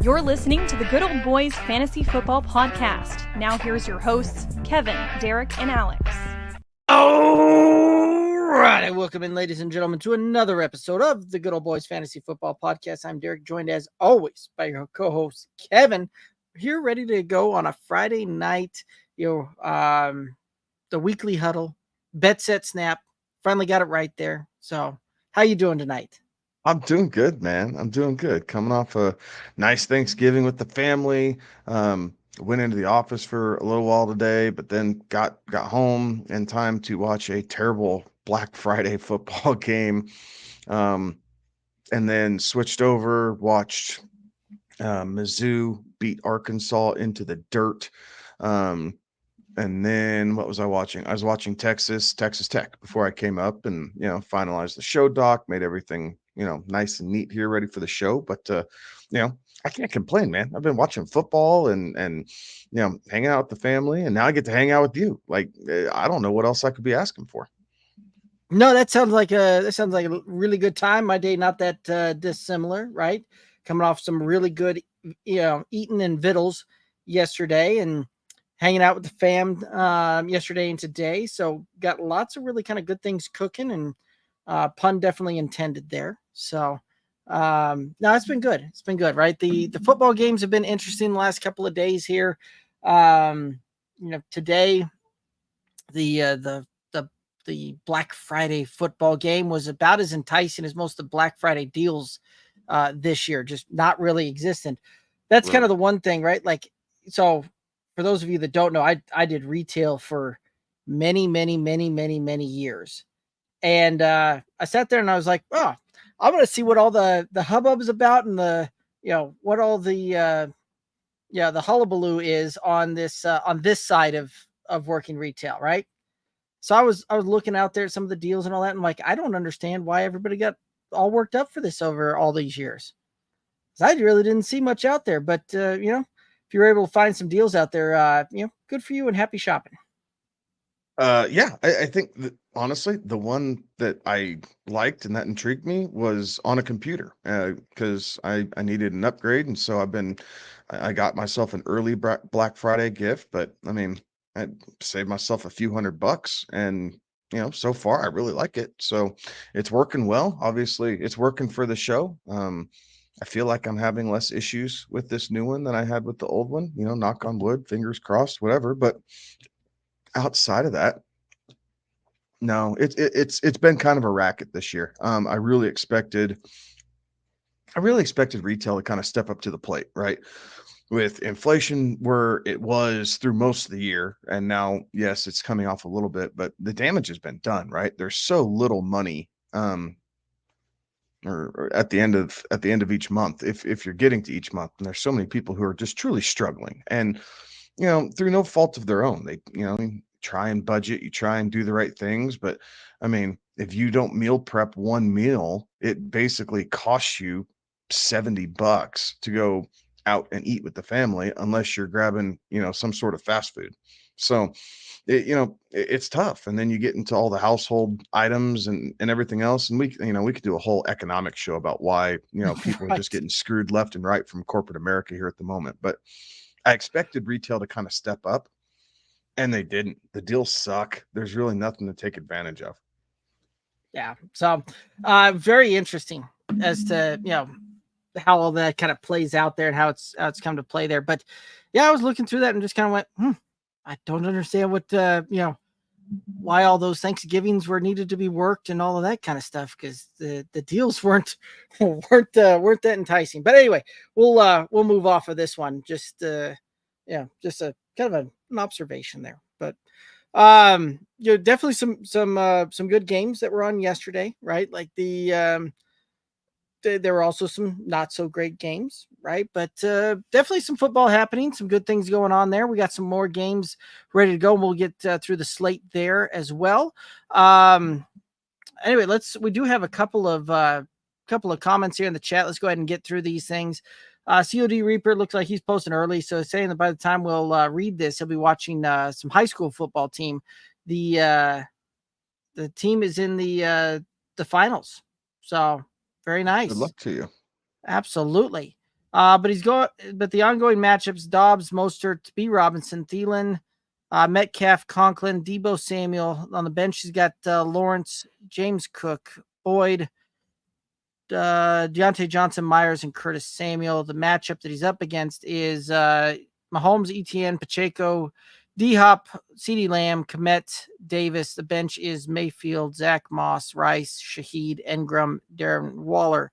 You're listening to the Good Old Boys Fantasy Football Podcast. Now here's your hosts, Kevin, Derek, and Alex. All right, welcome in, ladies and gentlemen, to another episode of the Good Old Boys Fantasy Football Podcast. I'm Derek, joined as always by your co-host, Kevin. Here, ready to go on a Friday night, the weekly huddle, bet, set, snap. Finally got it right there. So how you doing tonight? I'm doing good, man. I'm doing good. Coming off a nice Thanksgiving with the family. Went into the office for a little while today, but then got home in time to watch a terrible Black Friday football game. And then switched over, watched Mizzou beat Arkansas into the dirt. And then what was I watching? I was watching Texas Tech before I came up and, finalized the show doc, made everything, nice and neat here, ready for the show. But, I can't complain, man. I've been watching football and, hanging out with the family, and now I get to hang out with you. Like, I don't know what else I could be asking for. No, that sounds like a really good time. My day, not that dissimilar, right? Coming off some really good, eating and vittles yesterday and hanging out with the fam yesterday and today. So got lots of really kind of good things cooking, and pun definitely intended there. So no, it's been good. It's been good, right? The football games have been interesting the last couple of days here. Today the Black Friday football game was about as enticing as most of the Black Friday deals this year, just not really existent. That's kind of the one thing, right? Like, so for those of you that don't know, I did retail for many years. And I sat there and I was like, oh, I'm going to see what all the hubbub is about, and what all the hullabaloo is on this side of working retail, right? So I was looking out there at some of the deals and all that, and I'm like, I don't understand why everybody got all worked up for this over all these years. I really didn't see much out there, but if you were able to find some deals out there, good for you and happy shopping. I think that, honestly, the one that I liked and that intrigued me was on a computer, because I needed an upgrade, and so I got myself an early Black Friday gift. But I mean, I saved myself a few $100, and so far I really like it. So it's working well. Obviously, it's working for the show. I feel like I'm having less issues with this new one than I had with the old one. Knock on wood, fingers crossed, whatever. But outside of that, no, it's been kind of a racket this year. I really expected retail to kind of step up to the plate, right? With inflation where it was through most of the year, and now, yes, it's coming off a little bit, but the damage has been done, right? There's so little money, or at the end of each month, if you're getting to each month, and there's so many people who are just truly struggling, and through no fault of their own. They try and budget, you try and do the right things, but I mean, if you don't meal prep one meal, it basically costs you $70 to go out and eat with the family, unless you're grabbing some sort of fast food. So it's tough. And then you get into all the household items and everything else, and we could do a whole economic show about why people are just getting screwed left and right from corporate America here at the moment. But I expected retail to kind of step up, and they didn't. The deals suck. There's really nothing to take advantage of. Yeah. So very interesting as to how all that kind of plays out there and how it's come to play there. But yeah, I was looking through that and just kind of went, I don't understand what why all those Thanksgivings were needed to be worked and all of that kind of stuff, because the deals weren't that enticing. But anyway, we'll move off of this one. Just just a kind of an observation there. But definitely some good games that were on yesterday, right? Like there were also some not so great games, right? But definitely some football happening, some good things going on there. We got some more games ready to go. We'll get through the slate there as well. Anyway, we do have a couple of comments here in the chat. Let's go ahead and get through these things. COD Reaper looks like he's posting early, so saying that by the time we'll read this, he'll be watching some high school football team. The team is in the finals, so very nice. Good luck to you. Absolutely. But the ongoing matchups: Dobbs, Mostert, B. Robinson, Thielen, Metcalf, Conklin, Debo Samuel. On the bench, he's got Lawrence, James Cook, Boyd, Deontay Johnson, Myers, and Curtis Samuel. The matchup that he's up against is Mahomes, Etienne, Pacheco, D-Hop, CeeDee Lamb, Kmet, Davis. The bench is Mayfield, Zach Moss, Rice, Shaheed, Engram, Darren Waller.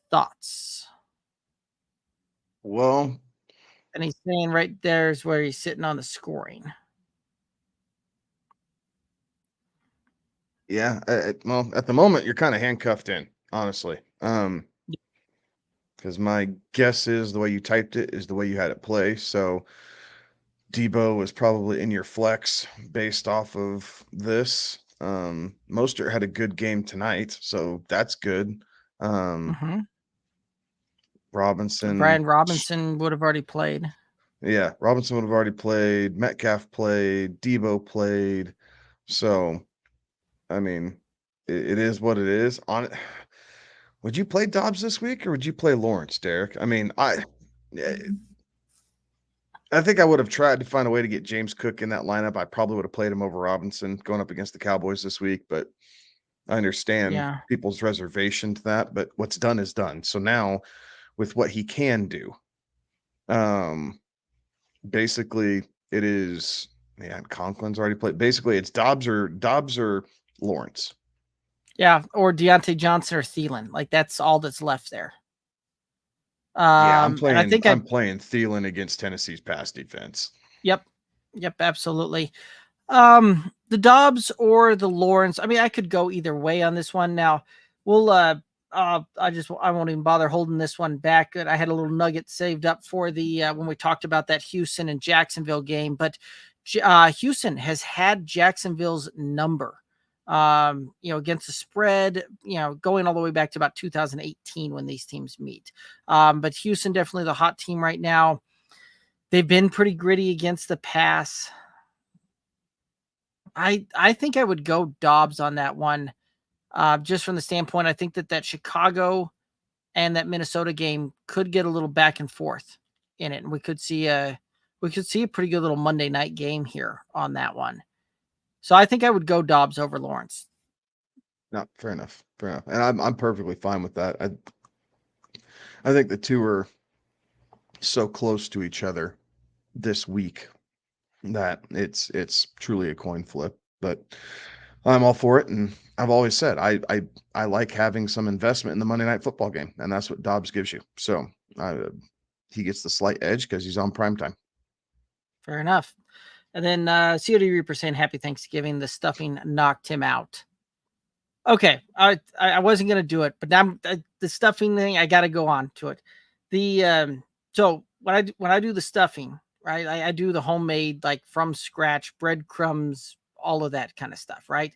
Thoughts? Well, and he's saying right there is where he's sitting on the scoring. Yeah. Well, at the moment, you're kind of handcuffed in, honestly. Because my guess is the way you typed it is the way you had it play. So Debo was probably in your flex based off of this. Mostert had a good game tonight, so that's good. Robinson. Brian Robinson would have already played. Yeah, Robinson would have already played. Metcalf played. Debo played. So, I mean, it is what it is. Would you play Dobbs this week or would you play Lawrence, Derek? I mean, I think I would have tried to find a way to get James Cook in that lineup. I probably would have played him over Robinson going up against the Cowboys this week, but I understand people's reservation to that. But what's done is done. So now, with what he can do, basically it is. Man, Conklin's already played. Basically, it's Dobbs or Lawrence. Yeah, or Deontay Johnson or Thielen. Like that's all that's left there. Yeah, I'm playing Thielen against Tennessee's pass defense. Yep, absolutely. The Dobbs or the Lawrence. I mean, I could go either way on this one. Now, we'll I won't even bother holding this one back. I had a little nugget saved up for the when we talked about that Houston and Jacksonville game, but Houston has had Jacksonville's number. Against the spread, going all the way back to about 2018 when these teams meet. But Houston definitely the hot team right now. They've been pretty gritty against the pass. I think I would go Dobbs on that one. Just from the standpoint, I think that Chicago and that Minnesota game could get a little back and forth in it. And we could see a pretty good little Monday night game here on that one. So I think I would go Dobbs over Lawrence. No, fair enough. And I'm perfectly fine with that. I think the two are so close to each other this week that it's truly a coin flip. But I'm all for it, and I've always said I like having some investment in the Monday Night Football game, and that's what Dobbs gives you. So he gets the slight edge because he's on prime time. Fair enough. And then COD Reaper saying Happy Thanksgiving. The stuffing knocked him out. Okay, I wasn't gonna do it, but now the stuffing thing I got to go on to it. The so when I do the stuffing, right? I do the homemade like from scratch breadcrumbs, all of that kind of stuff, right?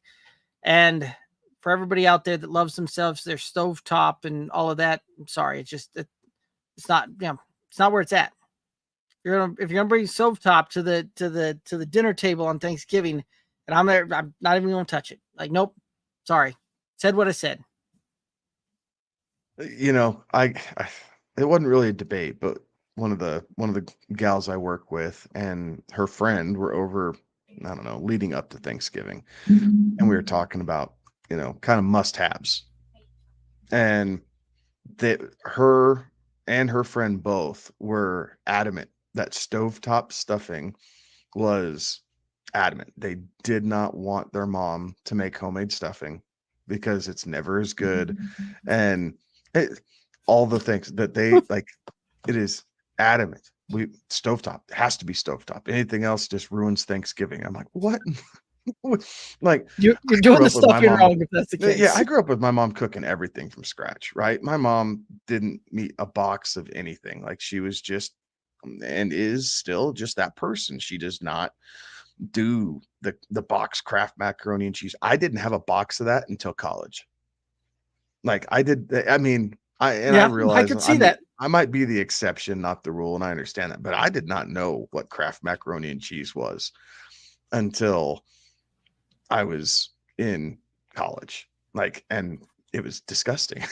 And for everybody out there that loves themselves their stovetop and all of that, I'm sorry, it's not it's not where it's at. If you're gonna bring stovetop to the dinner table on Thanksgiving, and I'm there, I'm not even gonna touch it. Like, nope, sorry, said what I said. It wasn't really a debate, but one of the gals I work with and her friend were over, I don't know, leading up to Thanksgiving, and we were talking about kind of must-haves, and her and her friend both were adamant that stovetop stuffing was adamant. They did not want their mom to make homemade stuffing because it's never as good. And all the things that they like, it is adamant. Stovetop has to be stovetop. Anything else just ruins Thanksgiving. I'm like, what? Like you're doing the stuffing wrong if that's the case. Yeah, I grew up with my mom cooking everything from scratch, right? My mom didn't meet a box of anything. Like she was just and is still just that person. She does not do the box Kraft macaroni and cheese. I didn't have a box of that until college. Like I did. I mean, I realize I could see that. I might be the exception, not the rule, and I understand that. But I did not know what Kraft macaroni and cheese was until I was in college. Like, and it was disgusting.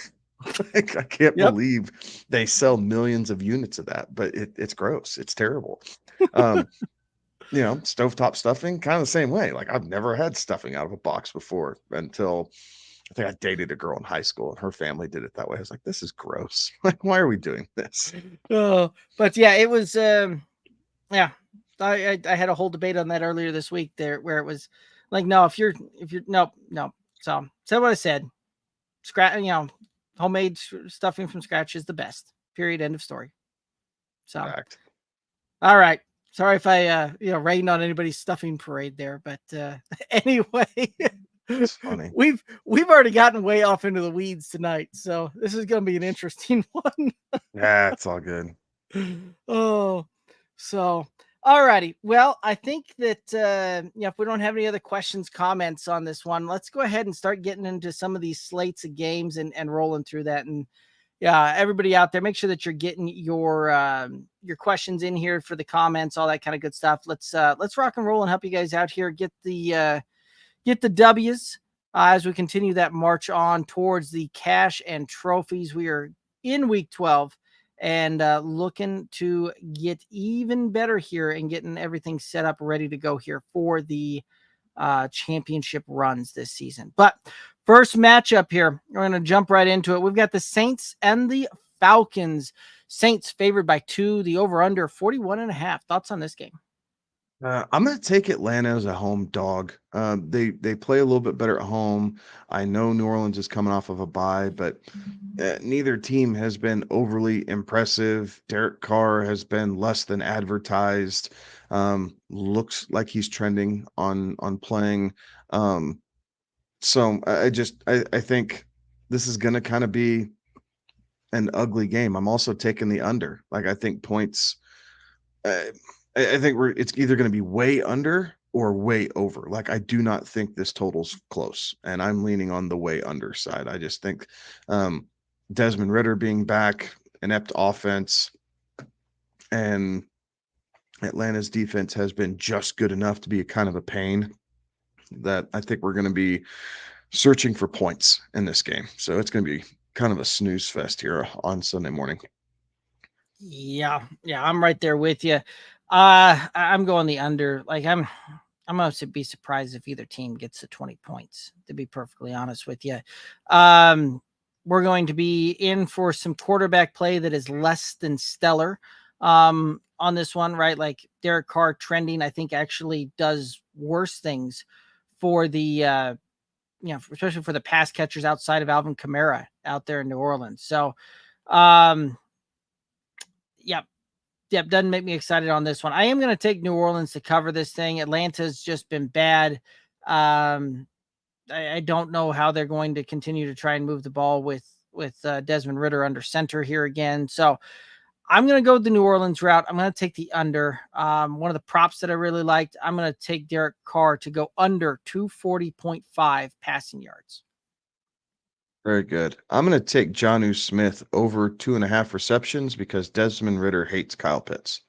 Like, I can't believe they sell millions of units of that, but it's gross. It's terrible. Stovetop stuffing, kind of the same way. Like, I've never had stuffing out of a box before until I think I dated a girl in high school and her family did it that way. I was like, this is gross. Like, why are we doing this? Oh, but yeah, it was, I had a whole debate on that earlier this week there, where it was like, no, if you're, no. So said what I said, homemade stuffing from scratch is the best, period. End of story. So, Fact. All right. Sorry if I, rained on anybody's stuffing parade there, but anyway, It's funny. We've already gotten way off into the weeds tonight, so this is going to be an interesting one. Yeah, it's all good. Oh, so all righty. Well, I think that if we don't have any other questions, comments on this one, let's go ahead and start getting into some of these slates of games and rolling through that. And yeah, everybody out there, make sure that you're getting your questions in here for the comments, all that kind of good stuff. Let's rock and roll and help you guys out here. Get the W's as we continue that march on towards the cash and trophies. We are in week 12 and looking to get even better here and getting everything set up, ready to go here for the championship runs this season. But first matchup here, we're going to jump right into it. We've got the Saints and the Falcons. Saints favored by 2, the over-under 41.5. Thoughts on this game? I'm going to take Atlanta as a home dog. They play a little bit better at home. I know New Orleans is coming off of a bye, but neither team has been overly impressive. Derek Carr has been less than advertised. Looks like he's trending on playing. So I think this is going to kind of be an ugly game. I'm also taking the under. Like, I think points. I think it's either going to be way under or way over. Like, I do not think this total's close, and I'm leaning on the way under side. I just think Desmond Ridder being back, inept offense, and Atlanta's defense has been just good enough to be a kind of a pain that I think we're going to be searching for points in this game. So it's going to be kind of a snooze fest here on Sunday morning. Yeah, I'm right there with you. I'm going the under. Like, I'm going to be surprised if either team gets to 20 points, to be perfectly honest with you. We're going to be in for some quarterback play that is less than stellar on this one, right? Like, Derek Carr trending, I think, actually does worse things for the, especially for the pass catchers outside of Alvin Kamara out there in New Orleans. So, Yep, doesn't make me excited on this one. I am going to take New Orleans to cover this thing. Atlanta's just been bad. I don't know how they're going to continue to try and move the ball with Desmond Ridder under center here again. So I'm going to go the New Orleans route. I'm going to take the under. One of the props that I really liked, I'm going to take Derek Carr to go under 240.5 passing yards. Very good. I'm going to take Jonnu Smith over 2.5 receptions because Desmond Ridder hates Kyle Pitts.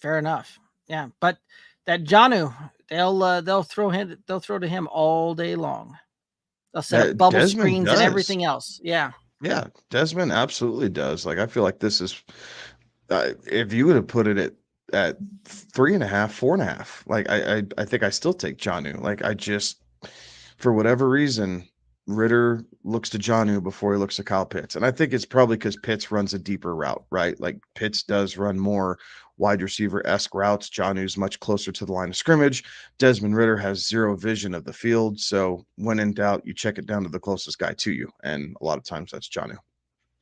Fair enough. Yeah, but that Jonnu, they'll throw to him all day long. They'll set up bubble Desmond screens does. and everything else. Yeah. Yeah, Desmond absolutely does. Like, I feel like this is if you would have put it at 3.5, 4.5, like I think I still take Jonnu. Like, I just, for whatever reason, Ridder looks to Jonnu before he looks to Kyle Pitts. And I think it's probably because Pitts runs a deeper route, right? Like, Pitts does run more wide receiver-esque routes. Jonnu's much closer to the line of scrimmage. Desmond Ridder has zero vision of the field. So when in doubt, you check it down to the closest guy to you. And a lot of times that's Jonnu.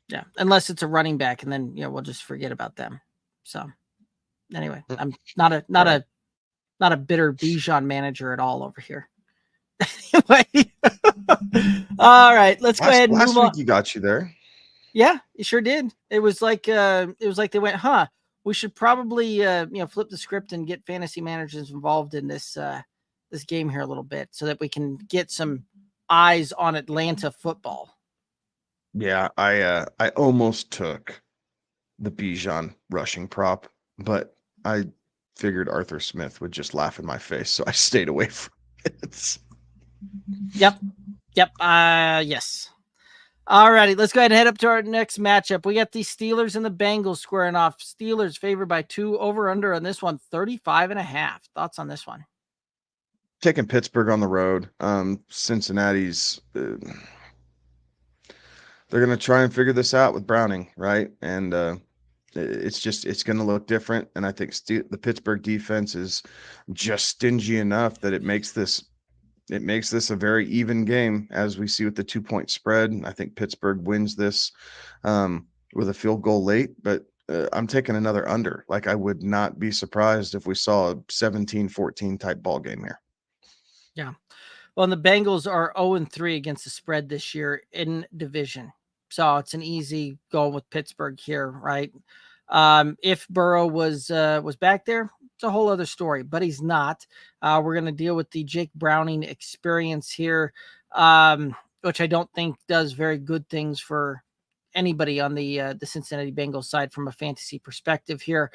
Yeah. Unless it's a running back, and then, we'll just forget about them. So anyway, I'm not a bitter Bijan manager at all over here. Anyway. All right, let's go ahead and move on. Last week you got you there. Yeah, you sure did. It was like they went, we should probably flip the script and get fantasy managers involved in this game here a little bit so that we can get some eyes on Atlanta football. Yeah, I almost took the Bijan rushing prop, but I figured Arthur Smith would just laugh in my face, so I stayed away from it. Yep. Yes. All righty, let's go ahead and head up to our next matchup. We got the Steelers and the Bengals squaring off. Steelers favored by 2, over under on this one, 35.5. Thoughts on this one? Taking Pittsburgh on the road. Cincinnati's they're going to try and figure this out with Browning, right? And it's going to look different. And I think the Pittsburgh defense is just stingy enough that it makes this a very even game, as we see with the 2-point spread. I think Pittsburgh wins this with a field goal late, but I'm taking another under. Like, I would not be surprised if we saw a 17-14 type ball game here. Yeah. Well, and the Bengals are 0-3 against the spread this year in division. So it's an easy go with Pittsburgh here, right? If Burrow was back there, it's a whole other story, but he's not. We're going to deal with the Jake Browning experience here, which I don't think does very good things for anybody on the Cincinnati Bengals side from a fantasy perspective here,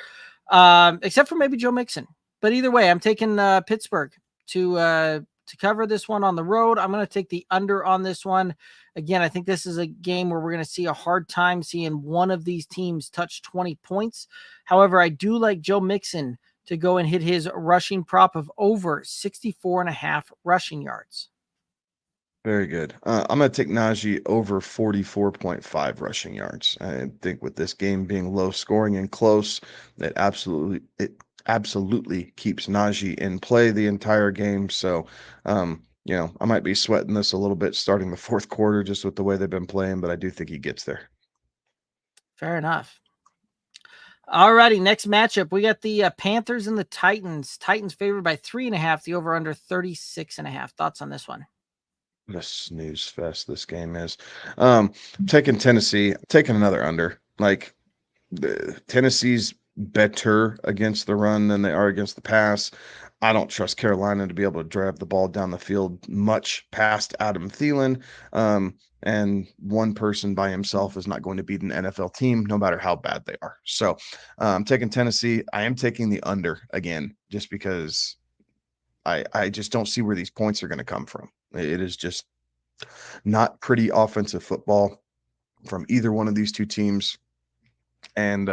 except for maybe Joe Mixon. But either way, I'm taking Pittsburgh to cover this one on the road. I'm going to take the under on this one. Again, I think this is a game where we're going to see a hard time seeing one of these teams touch 20 points. However, I do like Joe Mixon to go and hit his rushing prop of over 64.5 rushing yards. Very good. I'm going to take Najee over 44.5 rushing yards. I think with this game being low scoring and close, it absolutely keeps Najee in play the entire game. So, I might be sweating this a little bit starting the fourth quarter just with the way they've been playing, but I do think he gets there. Fair enough. All righty, next matchup. We got the Panthers and the Titans. Titans favored by 3.5, the over under 36.5. Thoughts on this one? What a snooze fest this game is. Taking Tennessee, taking another under. Like, Tennessee's better against the run than they are against the pass. I don't trust Carolina to be able to drive the ball down the field much past Adam Thielen. And one person by himself is not going to beat an NFL team, no matter how bad they are. So I'm taking Tennessee. I am taking the under again, just because I just don't see where these points are going to come from. It is just not pretty offensive football from either one of these two teams. And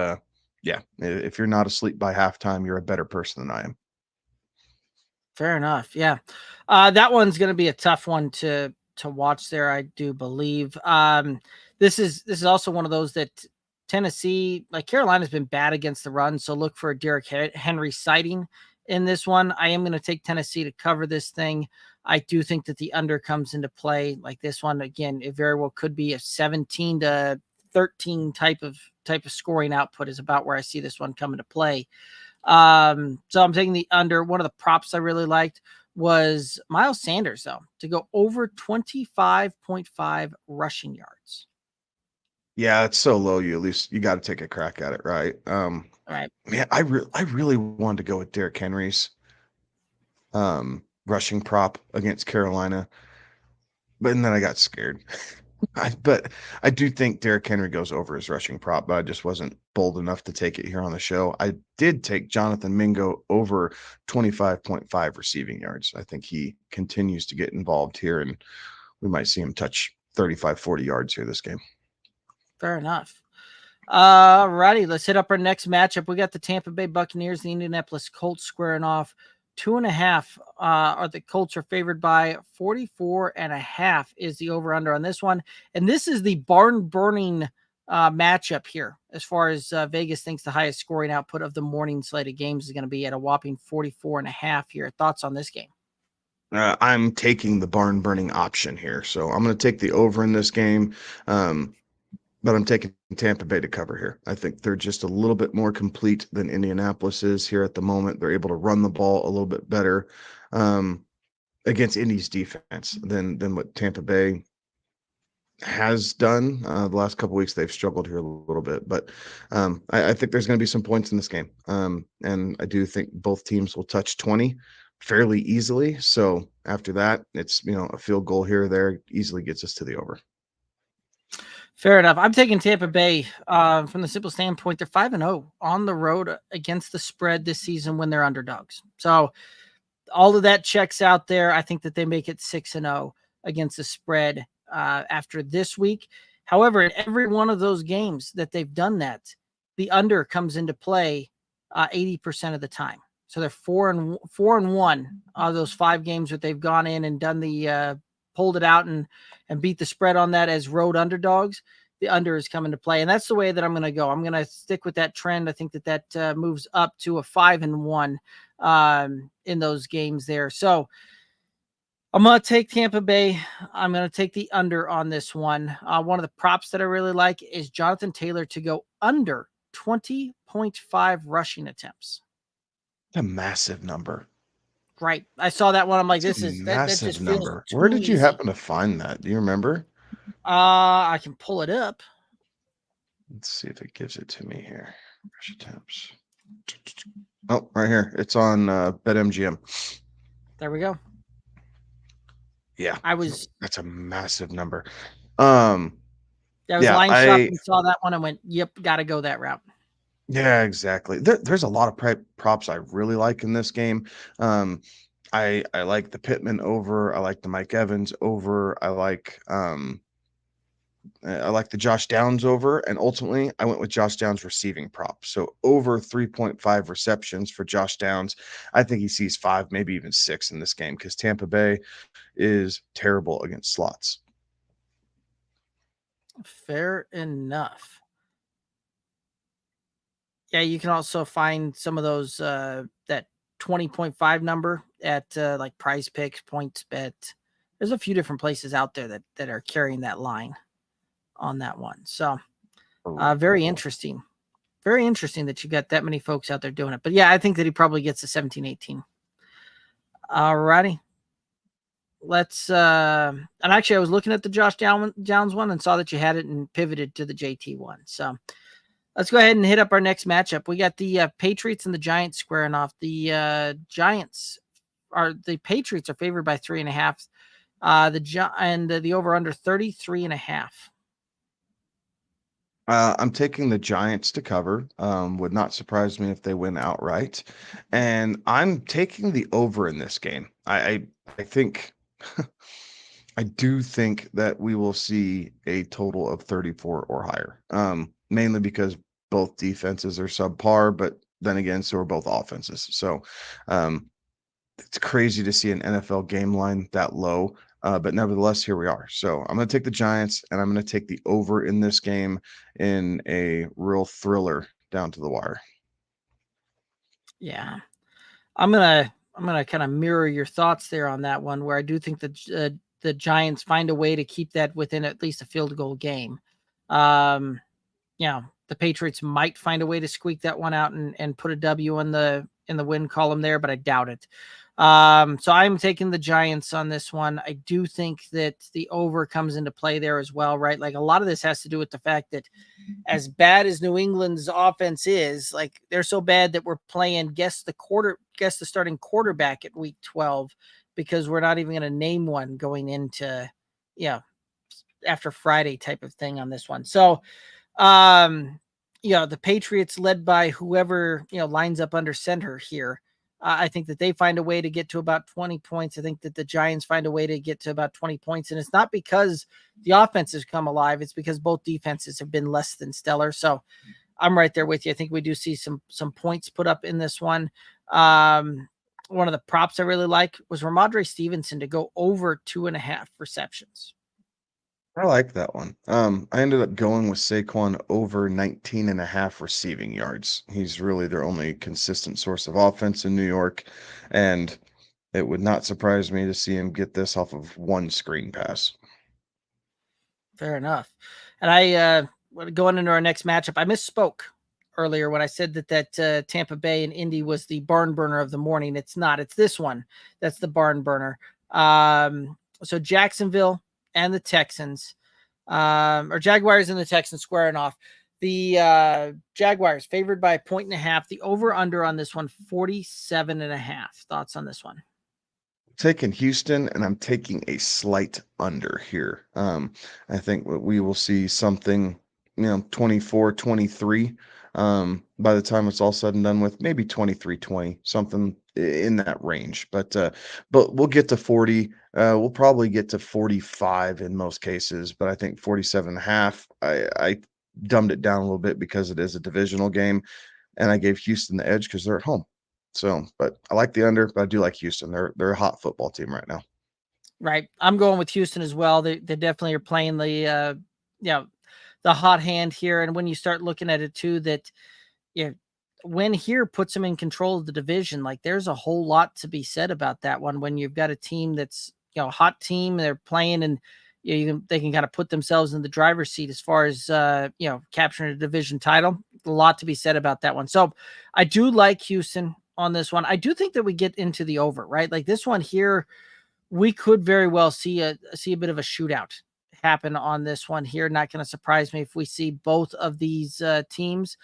if you're not asleep by halftime, you're a better person than I am. Fair enough. Yeah. That one's going to be a tough one to watch there, I do believe. This is also one of those that Tennessee, like Carolina's been bad against the run, so look for a Derrick Henry sighting in this one. I am going to take Tennessee to cover this thing. I do think that the under comes into play. Like this one, again, it very well could be a 17-13 type of scoring output is about where I see this one come into play. So I'm taking the under. One of the props I really liked was Miles Sanders, though, to go over 25.5 rushing yards. Yeah, it's so low. You got to take a crack at it, right? Right. Man, I really wanted to go with Derrick Henry's rushing prop against Carolina, but then I got scared. But I do think Derrick Henry goes over his rushing prop, but I just wasn't bold enough to take it here on the show. I did take Jonathan Mingo over 25.5 receiving yards. I think he continues to get involved here, and we might see him touch 35, 40 yards here this game. Fair enough. All righty, let's hit up our next matchup. We got the Tampa Bay Buccaneers, the Indianapolis Colts squaring off. 2.5 the Colts are favored by 44.5 is the over under on this one. And this is the barn burning matchup here, as far as Vegas thinks the highest scoring output of the morning slate of games is going to be at a whopping 44.5 here. Thoughts on this game? I'm taking the barn burning option here. So I'm going to take the over in this game. But I'm taking Tampa Bay to cover here. I think they're just a little bit more complete than Indianapolis is here at the moment. They're able to run the ball a little bit better against Indy's defense than what Tampa Bay has done. The last couple of weeks, they've struggled here a little bit. But I think there's going to be some points in this game. And I do think both teams will touch 20 fairly easily. So after that, it's a field goal here or there easily gets us to the over. Fair enough. I'm taking Tampa Bay from the simple standpoint. They're 5-0 on the road against the spread this season when they're underdogs. So all of that checks out there. I think that they make it 6-0 against the spread after this week. However, in every one of those games that they've done that, the under comes into play 80% of the time. So they're 4-1 out of those 5 games that they've gone in and done the pulled it out and beat the spread on that as road underdogs. The under is coming to play, and that's the way that I'm going to go. I'm going to stick with that trend. I think that moves up to a 5-1 in those games there. So I'm going to take Tampa Bay. I'm going to take the under on this one. One of the props that I really like is Jonathan Taylor to go under 20.5 rushing attempts. A massive number. Right. I saw that one. I'm like, That's this a is that just massive feels number. too Where did you easy. happen to find that? Do you remember? I can pull it up. Let's see if it gives it to me here. Rush attempts. Oh, right here. It's on BetMGM. There we go. Yeah, that's a massive number. I was line shopping, saw that one and went, yep, got to go that route. Yeah, exactly. There's a lot of props I really like in this game. I like the Pittman over. I like the Mike Evans over. I like the Josh Downs over, and ultimately I went with Josh Downs receiving prop. So over 3.5 receptions for Josh Downs. I think he sees 5, maybe even 6 in this game because Tampa Bay is terrible against slots. Fair enough. Yeah, you can also find some of those that 20.5 number at like Prize Picks, Points Bet. There's a few different places out there that are carrying that line on that one. So very interesting. Very interesting that you got that many folks out there doing it. But yeah, I think that he probably gets a 17-18. All righty. Let's and actually I was looking at the Josh Downs one and saw that you had it and pivoted to the JT one. So let's go ahead and hit up our next matchup. We got the Patriots and the Giants squaring off. The Patriots are favored by 3.5. The over under 33.5. I'm taking the Giants to cover. Would not surprise me if they win outright. And I'm taking the over in this game. I think I do think that we will see a total of 34 or higher. Mainly because both defenses are subpar, but then again, so are both offenses. So it's crazy to see an NFL game line that low. But nevertheless, here we are. So I'm going to take the Giants, and I'm going to take the over in this game in a real thriller down to the wire. Yeah, I'm gonna kind of mirror your thoughts there on that one, where I do think that the Giants find a way to keep that within at least a field goal game. The Patriots might find a way to squeak that one out and put a W in the win column there, but I doubt it. So I'm taking the Giants on this one. I do think that the over comes into play there as well, right? Like a lot of this has to do with the fact that as bad as New England's offense is, like they're so bad that we're playing guess the starting quarterback at week 12 because we're not even going to name one going into, after Friday type of thing on this one. So, the Patriots led by whoever, lines up under center here. I think that they find a way to get to about 20 points. I think that the Giants find a way to get to about 20 points. And it's not because the offense has come alive. It's because both defenses have been less than stellar. So I'm right there with you. I think we do see some points put up in this one. One of the props I really like was Ramondre Stevenson to go over 2.5 receptions. I like that one. I ended up going with Saquon over 19.5 receiving yards. He's really their only consistent source of offense in New York, and it would not surprise me to see him get this off of one screen pass. Fair enough. And I going into our next matchup, I misspoke earlier when I said that Tampa Bay and Indy was the barn burner of the morning. It's not. It's this one that's the barn burner. So Jacksonville and the Texans, or Jaguars and the Texans squaring off. The Jaguars favored by 1.5. The over under on this one, 47.5. Thoughts on this one? Taking Houston, and I'm taking a slight under here. I think we will see something, 24-23 by the time it's all said and done with, maybe 23-20, something in that range. But we'll get to 40. We'll probably get to 45 in most cases, but I think 47.5. I dumbed it down a little bit because it is a divisional game, and I gave Houston the edge because they're at home. So, but I like the under, but I do like Houston. They're a hot football team right now. Right. I'm going with Houston as well. They definitely are playing the the hot hand here. And when you start looking at it too, that when here puts them in control of the division, like there's a whole lot to be said about that one. When you've got a team that's a hot team, they're playing, and they can kind of put themselves in the driver's seat as far as capturing a division title. A lot to be said about that one. So I do like Houston on this one. I do think that we get into the over, right? Like this one here, we could very well see a bit of a shootout happen on this one here. Not going to surprise me if we see both of these teams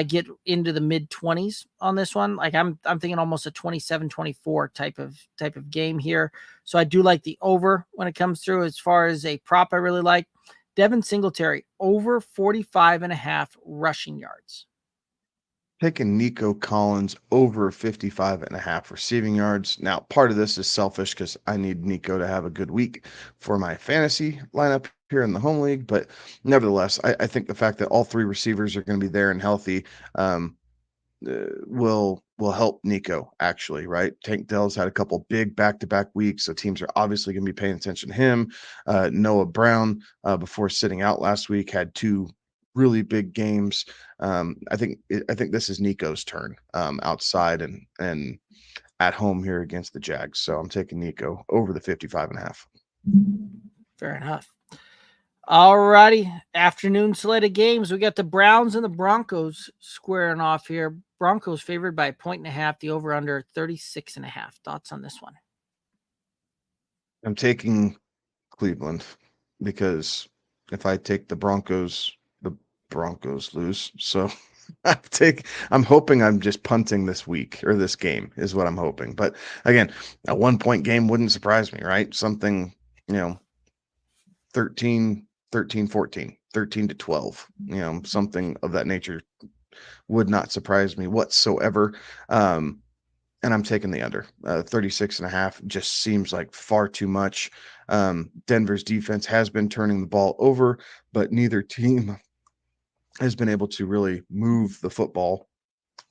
get into the mid 20s on this one. Like I'm thinking almost a 27-24 type of game here. So I do like the over when it comes through. As far as a prop, I really like Devin Singletary over 45.5 rushing yards. Taking Nico Collins over 55.5 receiving yards. Now, part of this is selfish because I need Nico to have a good week for my fantasy lineup here in the home league. But nevertheless, I think the fact that all three receivers are going to be there and healthy will help Nico, actually, right? Tank Dell's had a couple big back-to-back weeks, so teams are obviously going to be paying attention to him. Noah Brown, before sitting out last week, had two really big games. I think this is Nico's turn outside and at home here against the Jags. So I'm taking Nico over the 55.5. Fair enough. All righty. Afternoon slate of games. We got the Browns and the Broncos squaring off here. Broncos favored by 1.5. The over under 36.5. Thoughts on this one? I'm taking Cleveland because if I take the Broncos lose. So I'm hoping I'm just punting this week or this game is what I'm hoping. But again, a 1-point game wouldn't surprise me, right? Something, 13, 14, 13-12, something of that nature would not surprise me whatsoever. And I'm taking the under. 36.5 just seems like far too much. Denver's defense has been turning the ball over, but neither team has been able to really move the football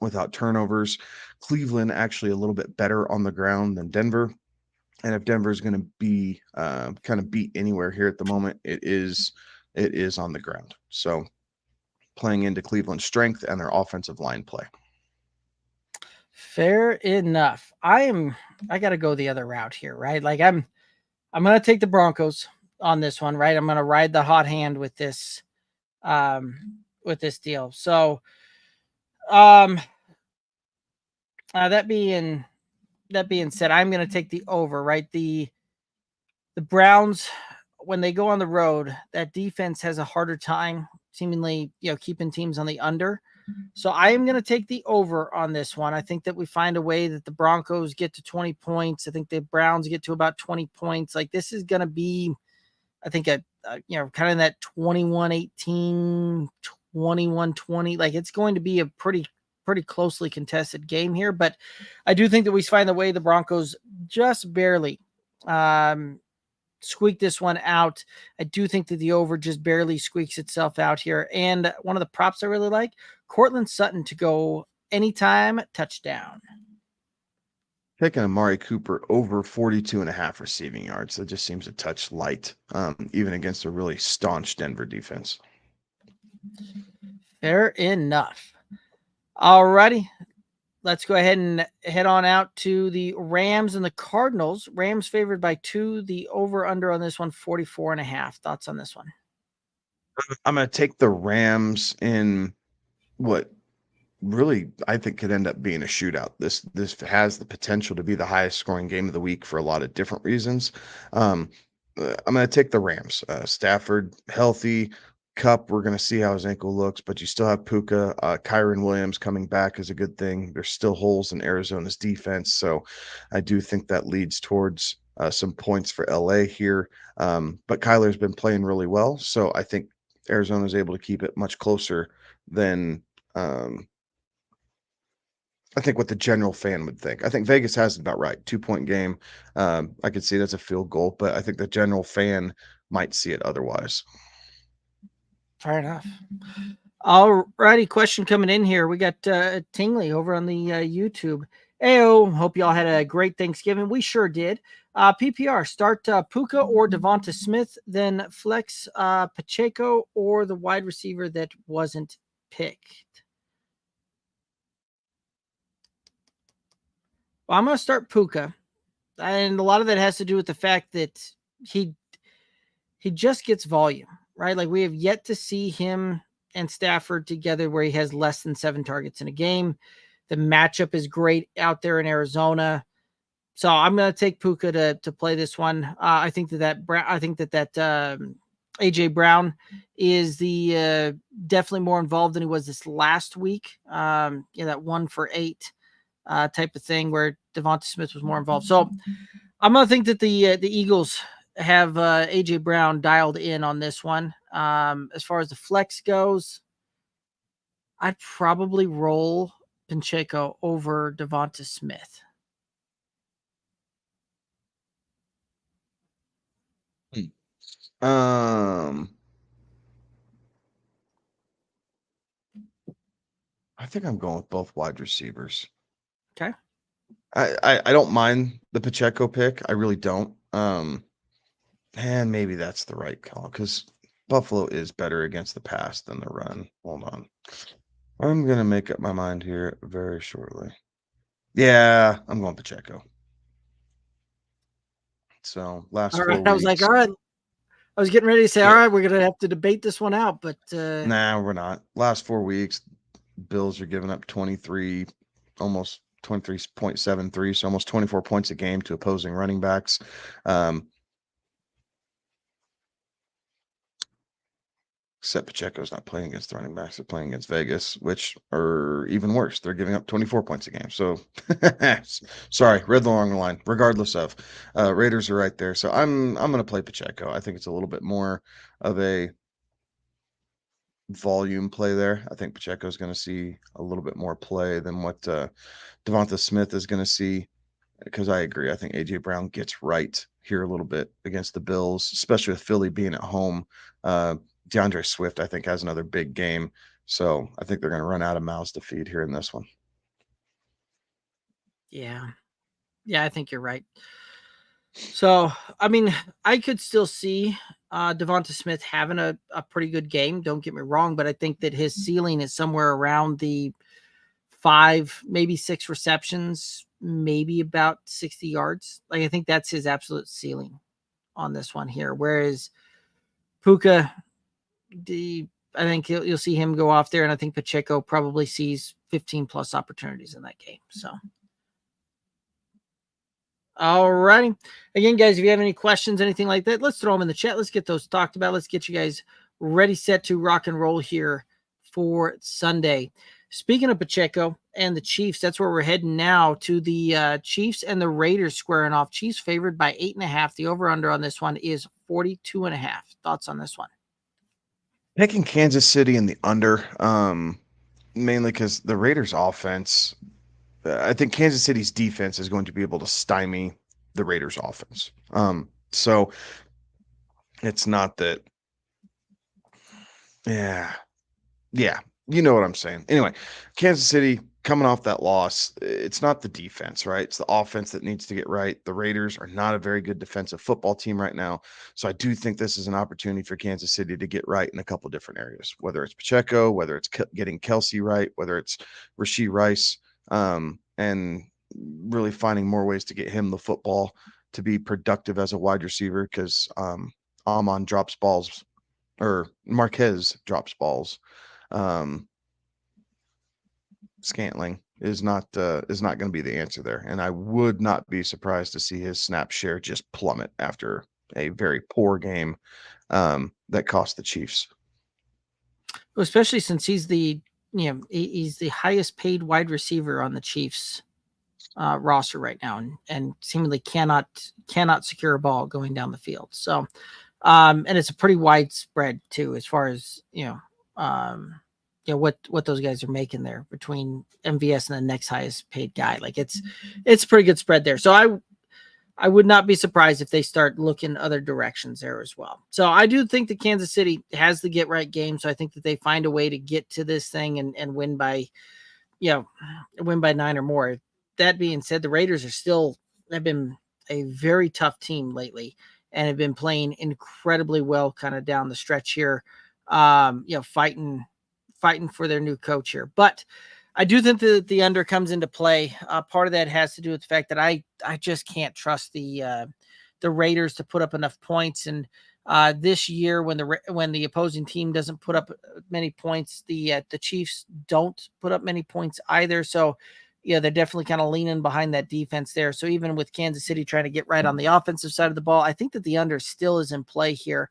without turnovers. Cleveland actually a little bit better on the ground than Denver. And if Denver is going to be kind of beat anywhere here at the moment, it is on the ground. So playing into Cleveland's strength and their offensive line play. Fair enough. I got to go the other route here, right? Like I'm going to take the Broncos on this one, right? I'm going to ride the hot hand with this deal. So that being said, I'm going to take the over, right? The Browns, when they go on the road, that defense has a harder time seemingly, keeping teams on the under. So I am going to take the over on this one. I think that we find a way that the Broncos get to 20 points. I think the Browns get to about 20 points. Like this is going to be, I think, kind of that 21-18, 21-20. Like it's going to be a pretty closely contested game here. But I do think that we find the way the Broncos just barely squeak this one out. I do think that the over just barely squeaks itself out here. And one of the props I really like, Cortland Sutton to go anytime touchdown. Taking Amari Cooper over 42.5 receiving yards. That just seems a touch light, even against a really staunch Denver defense. Fair enough. All righty. Let's go ahead and head on out to the Rams and the Cardinals. Rams favored by 2. The over-under on this one, 44.5. Thoughts on this one? I'm going to take the Rams in what really I think could end up being a shootout. This has the potential to be the highest scoring game of the week for a lot of different reasons. I'm going to take the Rams. Stafford healthy. Cup, we're going to see how his ankle looks, but you still have Puka. Kyron Williams coming back is a good thing. There's still holes in Arizona's defense, so I do think that leads towards some points for LA here. But Kyler's been playing really well, so I think Arizona's able to keep it much closer than I think what the general fan would think. I think Vegas has it about right. 2-point game. I could see that's a field goal, but I think the general fan might see it otherwise. Fair enough. All righty, question coming in here. We got Tingley over on the YouTube. Ayo, hope y'all had a great Thanksgiving. We sure did. PPR, start Puka or Devonta Smith, then flex Pacheco or the wide receiver that wasn't picked. Well, I'm going to start Puka, and a lot of that has to do with the fact that he just gets volume, right? Like we have yet to see him and Stafford together where he has less than 7 targets in a game. The matchup is great out there in Arizona. So I'm going to take Puka to play this one. I think that AJ Brown is the definitely more involved than he was this last week. That 1 for 8 type of thing where Devonta Smith was more involved. So I'm going to think that the Eagles have AJ Brown dialed in on this one. As far as the flex goes, I'd probably roll Pacheco over Devonta Smith. I think I'm going with both wide receivers. Okay. I don't mind the Pacheco pick. I really don't. And maybe that's the right call because Buffalo is better against the pass than the run. Hold on. I'm going to make up my mind here very shortly. Yeah, I'm going Pacheco. So last 4 weeks. I was like, all right. I was getting ready to say, all right, we're going to have to debate this one out, but nah, we're not. Last 4 weeks, Bills are giving up 23, almost 23.73, so almost 24 points a game to opposing running backs. Except Pacheco's not playing against the running backs. They're playing against Vegas, which are even worse. They're giving up 24 points a game. So, sorry, read the wrong line. Regardless of, Raiders are right there. So I'm going to play Pacheco. I think it's a little bit more of a volume play there. I think Pacheco is going to see a little bit more play than what Devonta Smith is going to see. Because I agree. I think AJ Brown gets right here a little bit against the Bills, especially with Philly being at home. DeAndre Swift, I think, has another big game. So I think they're going to run out of mouths to feed here in this one. Yeah. Yeah, I think you're right. So, I mean, I could still see Devonta Smith having a pretty good game. Don't get me wrong, but I think that his ceiling is somewhere around the 5, maybe 6 receptions, maybe about 60 yards. Like, I think that's his absolute ceiling on this one here. Whereas Puka, I think you'll see him go off there, and I think Pacheco probably sees 15 plus opportunities in that game. So, all righty. Again, guys, if you have any questions, anything like that, let's throw them in the chat. Let's get those talked about. Let's get you guys ready, set to rock and roll here for Sunday. Speaking of Pacheco and the Chiefs, that's where we're heading now, to the Chiefs and the Raiders squaring off. Chiefs favored by 8.5. The over-under on this one is 42.5. Thoughts on this one? Picking Kansas City in the under, mainly because the Raiders' offense, I think Kansas City's defense is going to be able to stymie the Raiders' offense. So it's not that. Yeah, you know what I'm saying. Anyway, Kansas City coming off that loss, it's not the defense, right? It's the offense that needs to get right. The Raiders are not a very good defensive football team right now. So I do think this is an opportunity for Kansas City to get right in a couple different areas, whether it's Pacheco, whether it's getting Kelsey right, whether it's Rashee Rice, and really finding more ways to get him the football to be productive as a wide receiver because Amon drops balls or Marquez drops balls. Scantling is not going to be the answer there, and I would not be surprised to see his snap share just plummet after a very poor game that cost the Chiefs. Especially since he's the highest paid wide receiver on the Chiefs roster right now, and seemingly cannot secure a ball going down the field. So, and it's a pretty widespread too, as far as what those guys are making there between MVS and the next highest paid guy. Like it's a pretty good spread there. So I would not be surprised if they start looking other directions there as well. So I do think that Kansas City has the get right game. So I think that they find a way to get to this thing and win by, win by 9 or more. That being said, the Raiders have been a very tough team lately and have been playing incredibly well kind of down the stretch here. Fighting for their new coach here. But I do think that the under comes into play. Part of that has to do with the fact that I just can't trust the Raiders to put up enough points. And this year, when the opposing team doesn't put up many points, the Chiefs don't put up many points either. So they're definitely kind of leaning behind that defense there. So even with Kansas City trying to get right on the offensive side of the ball, I think that the under still is in play here.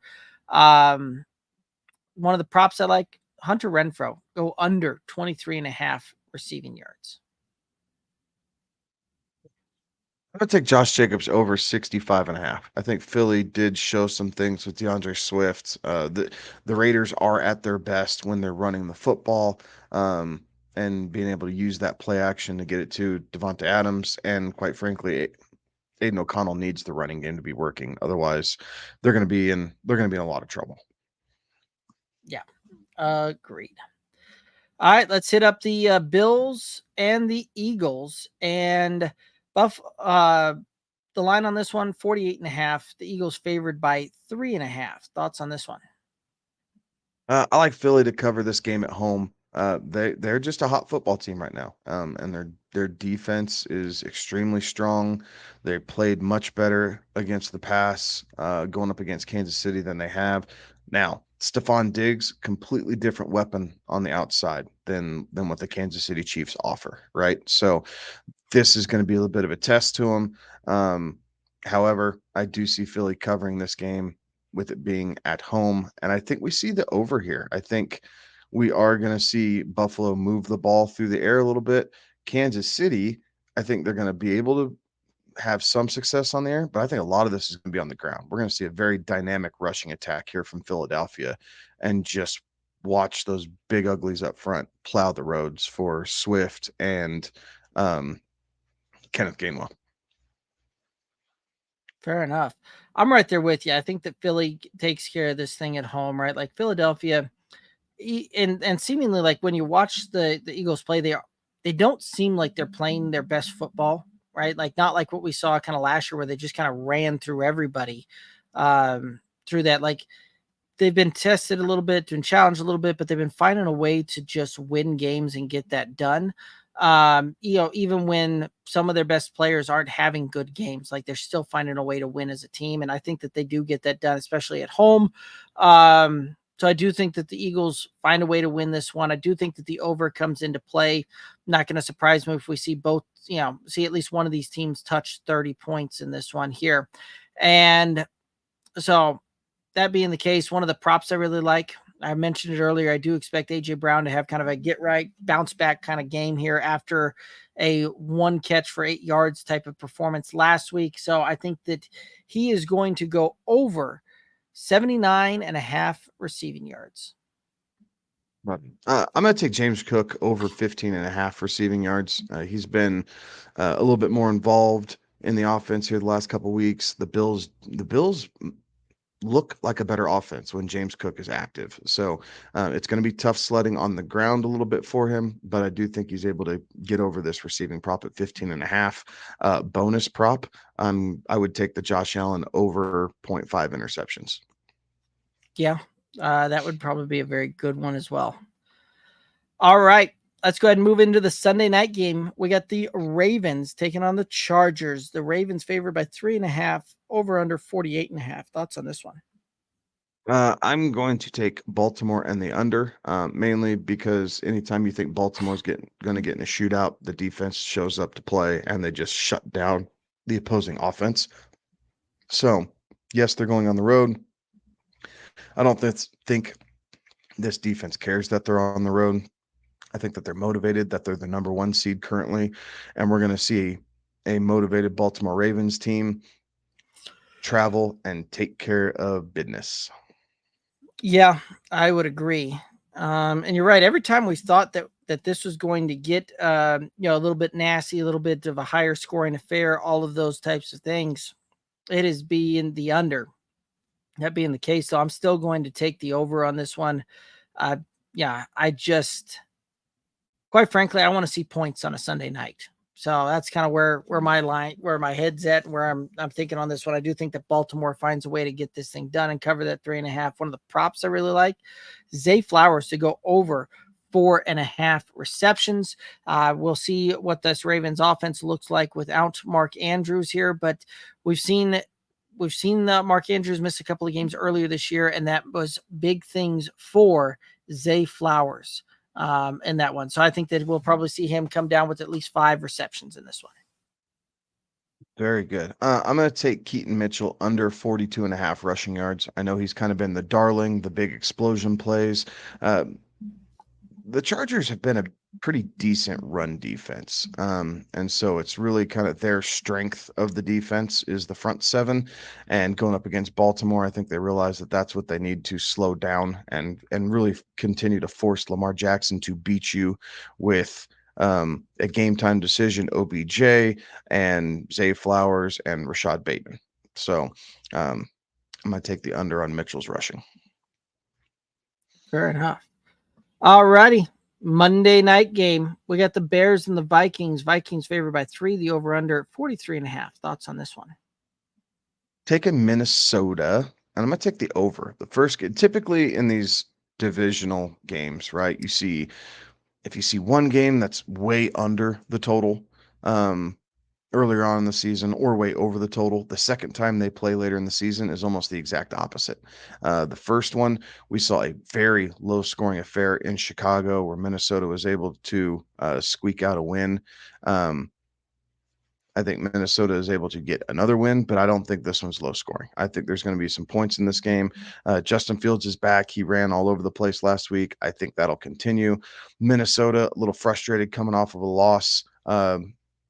One of the props I like, Hunter Renfrow, go under 23.5 receiving yards. I'm going to take Josh Jacobs over 65.5. I think Philly did show some things with DeAndre Swift. The Raiders are at their best when they're running the football and being able to use that play action to get it to Devonta Adams. And quite frankly, Aiden O'Connell needs the running game to be working. Otherwise, they're going to be in a lot of trouble. Yeah, agreed. All right, let's hit up the Bills and the Eagles. And the line on this one, 48.5. The Eagles favored by 3.5. Thoughts on this one? I like Philly to cover this game at home. They're just a hot football team right now, and their defense is extremely strong. They played much better against the pass, going up against Kansas City than they have. Now, Stephon Diggs, completely different weapon on the outside than what the Kansas City Chiefs offer, right? So this is going to be a little bit of a test to them. However, I do see Philly covering this game with it being at home, and I think we see the over here. I think we are going to see Buffalo move the ball through the air a little bit. Kansas City, I think they're going to be able to have some success on the air, but I think a lot of this is going to be on the ground. We're going to see a very dynamic rushing attack here from Philadelphia and just watch those big uglies up front plow the roads for Swift and Kenneth Gainwell. Fair enough. I'm right there with you. I think that Philly takes care of this thing at home, right? Like Philadelphia, and seemingly like when you watch the Eagles play, they don't seem like they're playing their best football, right? Like not like what we saw kind of last year where they just kind of ran through everybody through that. Like they've been tested a little bit, been challenged a little bit, but they've been finding a way to just win games and get that done. Even when some of their best players aren't having good games, like they're still finding a way to win as a team. And I think that they do get that done, especially at home. So I do think that the Eagles find a way to win this one. I do think that the over comes into play. Not going to surprise me if we see both, see at least one of these teams touch 30 points in this one here. And so that being the case, one of the props I really like, I mentioned it earlier, I do expect A.J. Brown to have kind of a get right, bounce back kind of game here after a 1 catch for 8 yards type of performance last week. So I think that he is going to go over 79.5 receiving yards. I'm going to take James Cook over 15.5 receiving yards. He's been a little bit more involved in the offense here the last couple of weeks. The Bills look like a better offense when James Cook is active. So it's going to be tough sledding on the ground a little bit for him, but I do think he's able to get over this receiving prop at 15.5. Bonus prop, I would take the Josh Allen over 0.5 interceptions. Yeah, that would probably be a very good one as well. All right, let's go ahead and move into the Sunday night game. We got the Ravens taking on the Chargers. The Ravens favored by 3.5, over under 48.5. Thoughts on this one? I'm going to take Baltimore and the under, mainly because anytime you think Baltimore's going to get in a shootout, the defense shows up to play and they just shut down the opposing offense. So, yes, they're going on the road. I don't think this defense cares that they're on the road. I think that they're motivated, that they're the number 1 seed currently, and we're going to see a motivated Baltimore Ravens team travel and take care of business. Yeah, I would agree. And you're right. Every time we thought that this was going to get a little bit nasty, a little bit of a higher scoring affair, all of those types of things, it is being the under. That being the case, so I'm still going to take the over on this one. I just, quite frankly, I want to see points on a Sunday night. So that's kind of where my head's at, and where I'm thinking on this one. I do think that Baltimore finds a way to get this thing done and cover that 3.5. One of the props I really like, Zay Flowers to go over 4.5 receptions. We'll see what this Ravens offense looks like without Mark Andrews here, but we've seen Mark Andrews miss a couple of games earlier this year, and that was big things for Zay Flowers in that one. So I think that we'll probably see him come down with at least 5 receptions in this one. Very good. I'm going to take Keaton Mitchell under 42.5 rushing yards. I know he's kind of been the darling, the big explosion plays. The Chargers have been a pretty decent run defense. And so it's really kind of their strength of the defense is the front seven. And going up against Baltimore, I think they realize that that's what they need to slow down and really continue to force Lamar Jackson to beat you with a game time decision, OBJ and Zay Flowers and Rashad Bateman. So I'm going to take the under on Mitchell's rushing. Fair enough. All righty. Monday night game. We got the Bears and the Vikings. Vikings favored by 3, the over under 43.5. Thoughts on this one? Taking Minnesota, and I'm going to take the over. The first, typically in these divisional games, right? If you see one game that's way under the total, earlier on in the season or way over the total, the second time they play later in the season is almost the exact opposite. The first one, we saw a very low scoring affair in Chicago where Minnesota was able to squeak out a win. I think Minnesota is able to get another win, but I don't think this one's low scoring. I think there's going to be some points in this game. Justin Fields is back. He ran all over the place last week. I think that'll continue. Minnesota, a little frustrated coming off of a loss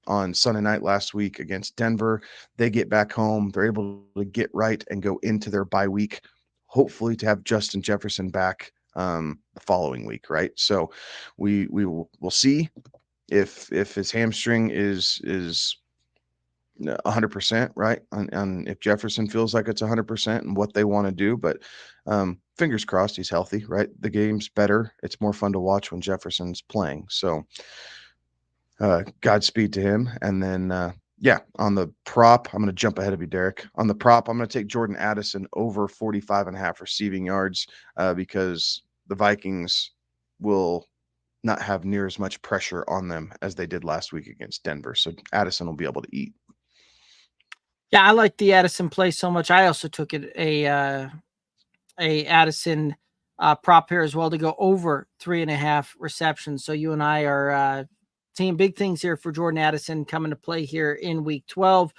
on Sunday night last week against Denver. They get back home. They're able to get right and go into their bye week, hopefully to have Justin Jefferson back the following week, right? So we'll see if his hamstring is 100%, right? And if Jefferson feels like it's 100% and what they want to do, but fingers crossed he's healthy, right? The game's better. It's more fun to watch when Jefferson's playing. So Godspeed to him. And then, on the prop, I'm going to jump ahead of you, Derek. On the prop, I'm going to take Jordan Addison over 45.5 receiving yards because the Vikings will not have near as much pressure on them as they did last week against Denver. So Addison will be able to eat. Yeah, I like the Addison play so much. I also took it a Addison prop here as well to go over 3.5 receptions. So you and I are seeing big things here for Jordan Addison coming to play here in week 12.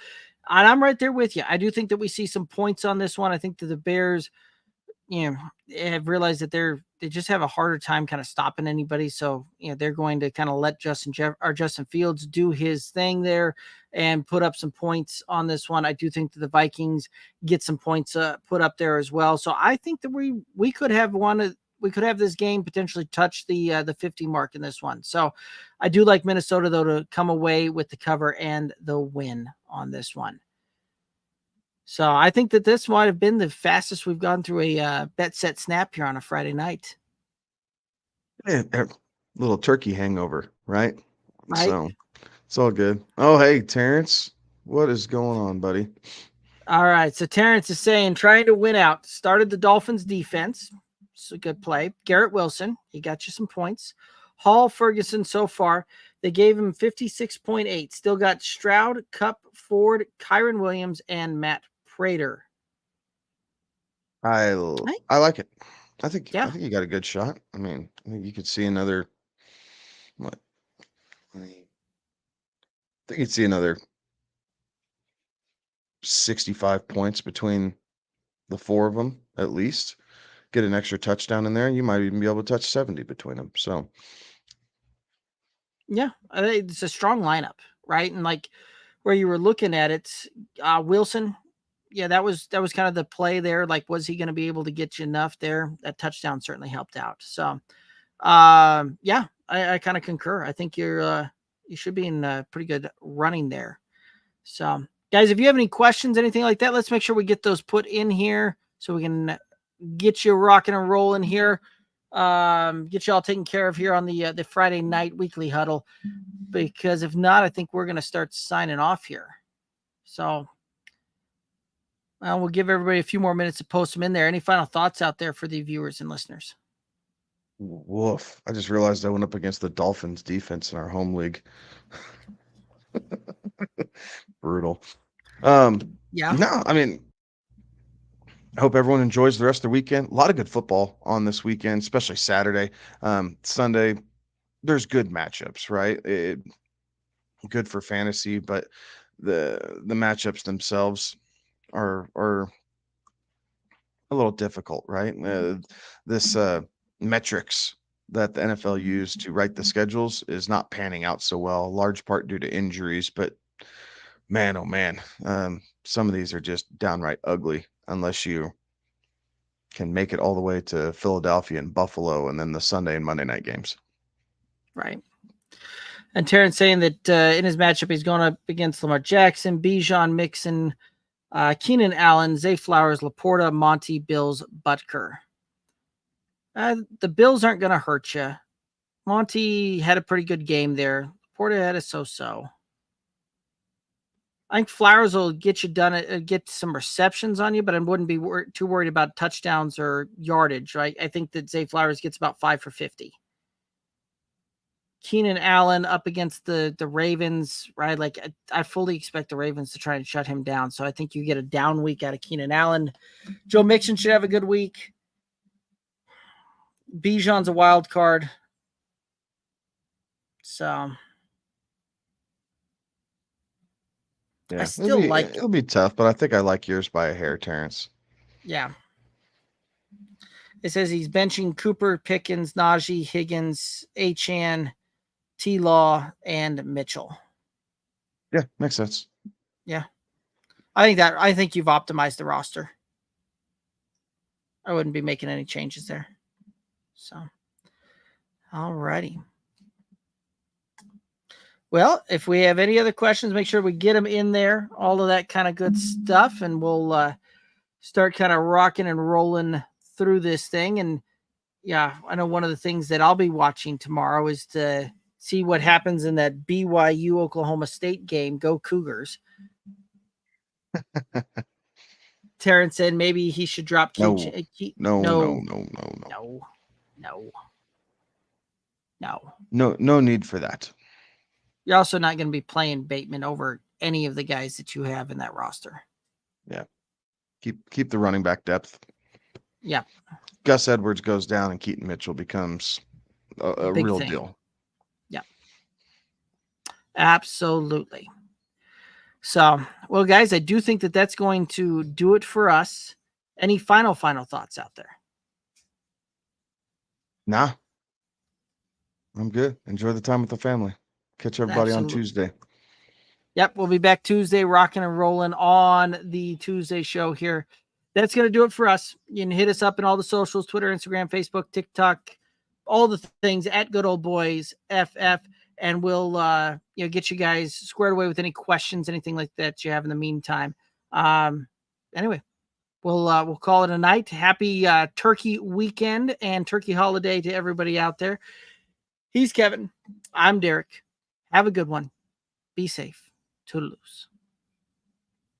And I'm right there with you. I do think that we see some points on this one. I think that the Bears, have realized that they just have a harder time kind of stopping anybody. So, they're going to kind of let Justin Fields do his thing there and put up some points on this one. I do think that the Vikings get some points put up there as well. So I think that we could have this game potentially touch the 50 mark in this one. So I do like Minnesota though to come away with the cover and the win on this one. So I think that this might have been the fastest we've gone through a bet set snap here on a Friday night. Yeah, little turkey hangover, right? Right. So it's all good. Oh, hey, Terrence, what is going on, buddy? All right. So Terrence is saying trying to win out. Started the Dolphins defense. It's a good play. Garrett Wilson, he got you some points. Hall, Ferguson so far. They gave him 56.8. Still got Stroud, Cup, Ford, Kyron Williams, and Matt Prater. I like it. I think Yeah. you got a good shot. I mean, I think you could see another what? I think you'd see another 65 points between the four of them at least. Get an extra touchdown in there, and you might even be able to touch 70 between them. So, yeah, I think it's a strong lineup, right? And like where you were looking at it, Wilson, yeah, that was kind of the play there. Like, was he going to be able to get you enough there? That touchdown certainly helped out. So, yeah, I kind of concur. I think you should be in pretty good running there. So, guys, if you have any questions, anything like that, let's make sure we get those put in here so we can get you rocking and rolling here. Get you all taken care of here on the Friday night weekly huddle, because if not, I think we're going to start signing off here. So, we'll give everybody a few more minutes to post them in there. Any final thoughts out there for the viewers and listeners? Woof. I just realized I went up against the Dolphins defense in our home league. Brutal. Yeah. No, I mean, I hope everyone enjoys the rest of the weekend. A lot of good football on this weekend, especially Saturday. Sunday, there's good matchups, right? Good for fantasy, but the matchups themselves are a little difficult, right? This metrics that the NFL used to write the schedules is not panning out so well, large part due to injuries. But man, oh man, some of these are just downright ugly unless you can make it all the way to Philadelphia and Buffalo and then the Sunday and Monday night games. Right. And Terrence saying that in his matchup, he's going up against Lamar Jackson, Bijan, Mixon, Keenan Allen, Zay Flowers, Laporta, Monty, Bills, Butker. The Bills aren't going to hurt you. Monty had a pretty good game there. Laporta had a so-so. I think Flowers will get you done, get some receptions on you, but I wouldn't be too worried about touchdowns or yardage, right? I think that Zay Flowers gets about 5 for 50. Keenan Allen up against the Ravens, right? Like, I fully expect the Ravens to try and shut him down. So I think you get a down week out of Keenan Allen. Joe Mixon should have a good week. Bijan's a wild card. So yeah, I still it'll be tough, but I think I like yours by a hair, Terrence. Yeah. It says he's benching Cooper, Pickens, Najee, Higgins, Achane, T-Law, and Mitchell. Yeah, makes sense. Yeah. I think you've optimized the roster. I wouldn't be making any changes there. So, all righty. Well, if we have any other questions, make sure we get them in there, all of that kind of good stuff, and we'll start kind of rocking and rolling through this thing. And yeah, I know one of the things that I'll be watching tomorrow is to see what happens in that BYU Oklahoma State game. Go Cougars. Terrence said maybe he should drop No need for that. You're also not going to be playing Bateman over any of the guys that you have in that roster. Yeah. Keep the running back depth. Yeah. Gus Edwards goes down and Keaton Mitchell becomes a real deal. Yeah. Absolutely. So, well, guys, I do think that that's going to do it for us. Any final thoughts out there? Nah. I'm good. Enjoy the time with the family. Catch everybody on Tuesday. Yep, we'll be back Tuesday, rocking and rolling on the Tuesday show here. That's going to do it for us. You can hit us up in all the socials, Twitter, Instagram, Facebook, TikTok, all the things at Good Old Boys FF, and we'll get you guys squared away with any questions, anything like that you have in the meantime. Anyway, we'll call it a night. Happy Turkey weekend and Turkey holiday to everybody out there. He's Kevin. I'm Derek. Have a good one. Be safe. Toodaloo.